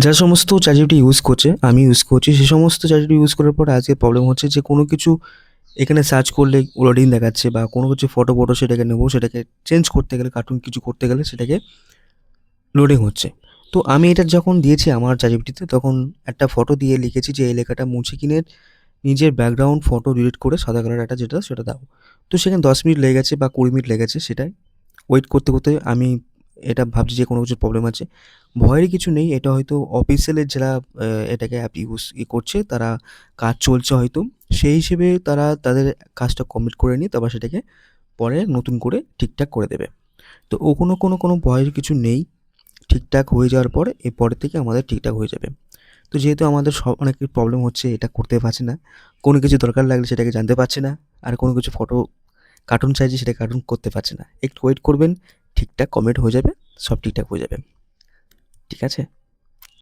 যা সমস্ত ChatGPT use করছে, আমি ইউজ করছি, সে সমস্ত ChatGPT ইউজ করার পরে আজকে প্রবলেম হচ্ছে যে কোনো কিছু এখানে সার্চ করলে লোডিং দেখাচ্ছে, বা কোনো কিছু ফটো সেটাকে নেবো, সেটাকে চেঞ্জ করতে গেলে, কার্টুন কিছু করতে গেলে সেটাকে লোডিং হচ্ছে। তো আমি এটা যখন দিয়েছি আমার ChatGPT-তে, তখন একটা ফটো দিয়ে লিখেছি যে এই লেখাটা মুছে কিনে নিজের ব্যাকগ্রাউন্ড ফটো ডিলিট করে সাদা কালার একটা যেটা সেটা দাও। তো সেখানে 10 মিনিট লেগে গেছে বা 20 মিনিট লেগেছে, সেটাই ওয়েট করতে করতে আমি এটা ভাবছি যে কোনো কিছুর প্রবলেম আছে। ভয়ের কিছু নেই, এটা হয়তো অফিসিয়ালের যারা এটাকে অ্যাপ করছে, তারা কাজ চলছে হয়তো, সেই হিসেবে তারা তাদের কাজটা কমপ্লিট করে নিয়ে তারপর সেটাকে পরে নতুন করে ঠিকঠাক করে দেবে। তো ও কোনো ভয়ের কিছু নেই। ঠিকঠাক হয়ে যাওয়ার পরে এরপরের থেকে আমাদের ঠিকঠাক হয়ে যাবে। তো যেহেতু আমাদের অনেকের প্রবলেম হচ্ছে, এটা করতে পারছি না, কোনো কিছু দরকার লাগলে সেটাকে জানতে পারছি না, আর কোনো কিছু ফটো কার্টুন চাইছি সেটা কার্টুন করতে পারছি না, একটু ওয়েট করবেন, ঠিকঠাক কমপ্লিট হয়ে যাবে, সব ঠিকঠাক হয়ে যাবে। ঠিক আছে?